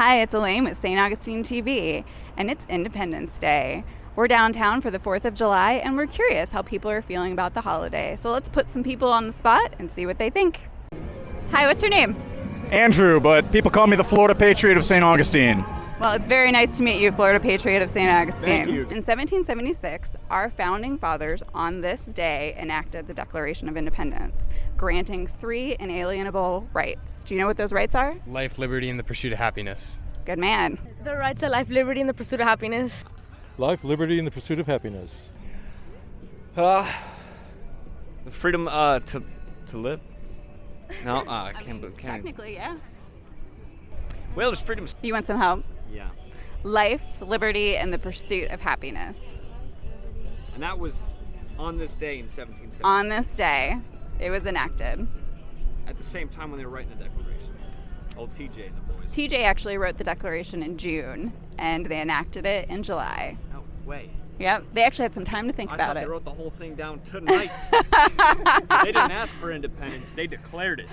Hi, it's Elaine with St. Augustine TV, and it's Independence Day. We're downtown for the 4th of July, and we're curious how people are feeling about the holiday. So let's put some people on the spot and see what they think. Hi, what's your name? Andrew, but people call me the Florida Patriot of St. Augustine. Well, it's very nice to meet you, Florida Patriot of St. Augustine. Thank you. In 1776, our founding fathers on this day enacted the Declaration of Independence, granting 3 inalienable rights. Do you know what those rights are? Life, liberty, and the pursuit of happiness. Good man. The rights are life, liberty, and the pursuit of happiness. Life, liberty, and the pursuit of happiness. The freedom to live. No, can't. Technically, yeah. Well, there's freedom. You want some help? Yeah. Life, liberty, and the pursuit of happiness. And that was on this day in 1776. On this day, it was enacted. At the same time when they were writing the Declaration. Old TJ and the boys. TJ actually wrote the Declaration in June, and they enacted it in July. No way. Yep, they actually had some time to think I about thought it. they wrote the whole thing down tonight. They didn't ask for independence. They declared it.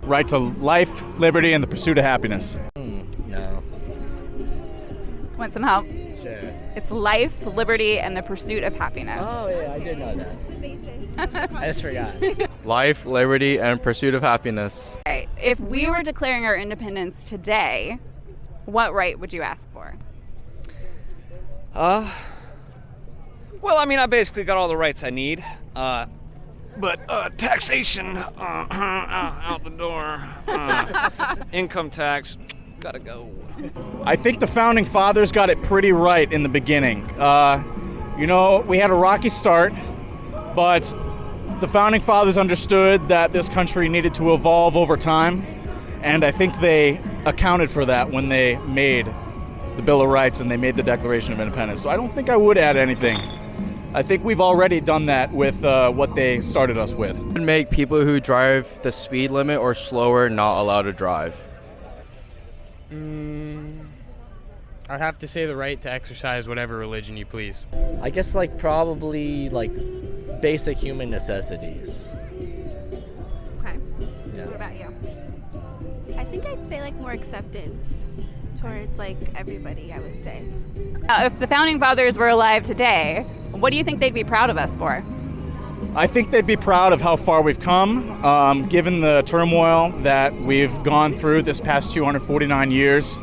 Right to life, liberty, and the pursuit of happiness. No. Want some help? Sure. It's life, liberty, and the pursuit of happiness. Oh, yeah, I did know that. I just forgot. Life, liberty, and pursuit of happiness. Okay, if we were declaring our independence today, what right would you ask for? Well, I mean, I basically got all the rights I need. But taxation, out the door. Income tax, gotta go. I think the founding fathers got it pretty right in the beginning. We had a rocky start, but the founding fathers understood that this country needed to evolve over time, and I think they accounted for that when they made the Bill of Rights and they made the Declaration of Independence. So I don't think I would add anything. I think we've already done that with what they started us with. Make people who drive the speed limit or slower not allowed to drive. I'd have to say the right to exercise whatever religion you please. I guess probably basic human necessities. Okay. Yeah. What about you? I think I'd say more acceptance towards everybody, I would say. Now, if the founding fathers were alive today, what do you think they'd be proud of us for? I think they'd be proud of how far we've come, given the turmoil that we've gone through this past 249 years.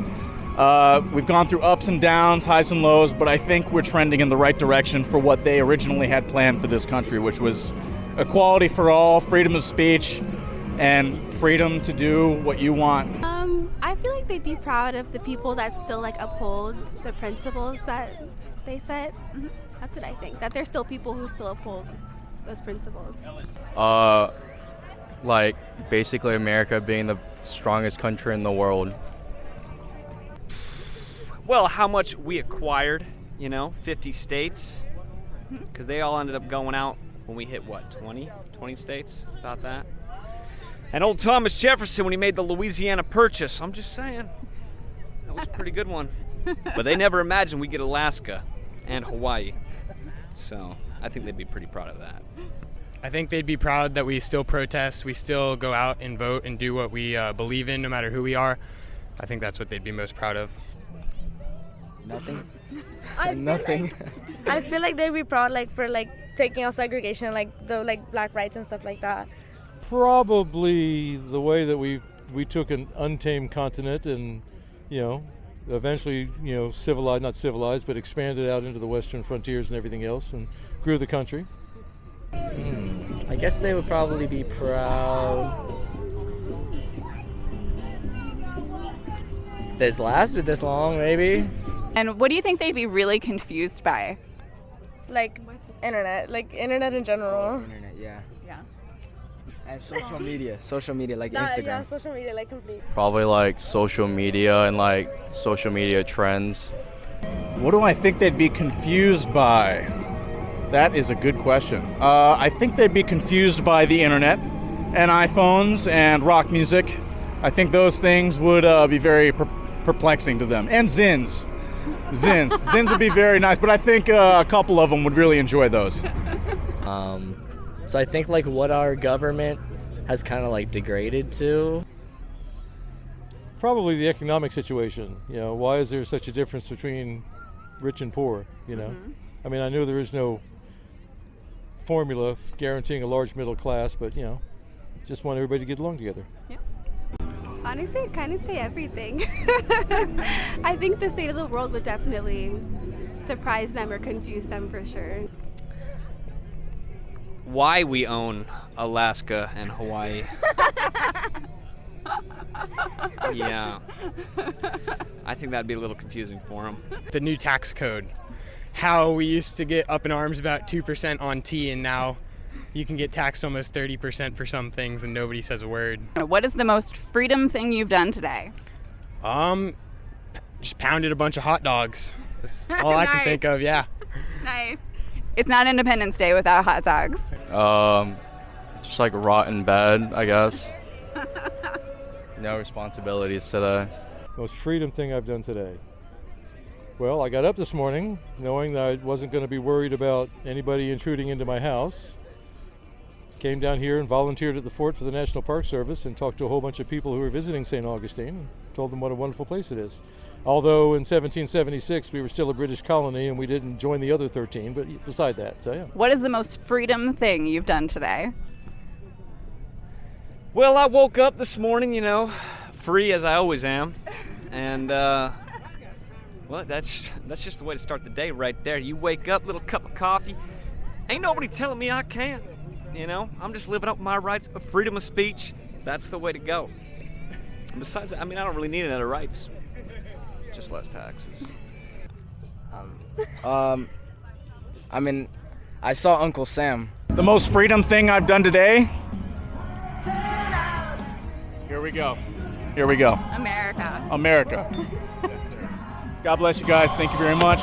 We've gone through ups and downs, highs and lows, but I think we're trending in the right direction for what they originally had planned for this country, which was equality for all, freedom of speech, and freedom to do what you want. I feel like they'd be proud of the people that still uphold the principles that they set. Mm-hmm. That's what I think, that there's still people who still uphold those principles. Basically America being the strongest country in the world. Well, how much we acquired, 50 states, because they all ended up going out when we hit, 20 states, about that. And old Thomas Jefferson, when he made the Louisiana Purchase, I'm just saying, that was a pretty good one. But they never imagined we'd get Alaska and Hawaii. So I think they'd be pretty proud of that. I think they'd be proud that we still protest, we still go out and vote and do what we believe in, no matter who we are. I think that's what they'd be most proud of. Nothing. Nothing. I feel like they'd be proud for taking out segregation, the black rights and stuff like that. Probably the way that we took an untamed continent and, eventually, civilized, not civilized, but expanded out into the western frontiers and everything else and grew the country. I guess they would probably be proud that it's lasted this long, maybe. And what do you think they'd be really confused by? Internet, internet in general. Internet, yeah. Yeah. And social media, Instagram. Yeah, social media, complete. Probably social media and social media trends. What do I think they'd be confused by? That is a good question. I think they'd be confused by the internet and iPhones and rock music. I think those things would be very perplexing to them. And Zins. Zins would be very nice, but I think a couple of them would really enjoy those. So I think what our government has kind of degraded to. probably the economic situation. Why is there such a difference between rich and poor? I mean, I know there is no formula guaranteeing a large middle class, but just want everybody to get along together. Yeah. Honestly, I'd kind of say everything. I think the state of the world would definitely surprise them or confuse them for sure. Why we own Alaska and Hawaii. Yeah. I think that'd be a little confusing for them. The new tax code. How we used to get up in arms about 2% on tea, and now you can get taxed almost 30% for some things and nobody says a word. What is the most freedom thing you've done today? Just pounded a bunch of hot dogs. That's all I can think of, yeah. Nice. It's not Independence Day without hot dogs. Just like rotten bed, I guess. No responsibilities today. Most freedom thing I've done today. Well, I got up this morning knowing that I wasn't going to be worried about anybody intruding into my house. Came down here and volunteered at the fort for the National Park Service and talked to a whole bunch of people who were visiting St. Augustine and told them what a wonderful place it is. Although in 1776 we were still a British colony and we didn't join the other 13, but beside that, so yeah. What is the most freedom thing you've done today? Well, I woke up this morning, free as I always am. And, well, that's just the way to start the day right there. You wake up, little cup of coffee. Ain't nobody telling me I can't. I'm just living up my rights of freedom of speech. That's the way to go. And besides, I don't really need any other rights. Just less taxes. I saw Uncle Sam. The most freedom thing I've done today? Here we go. America. God bless you guys. Thank you very much.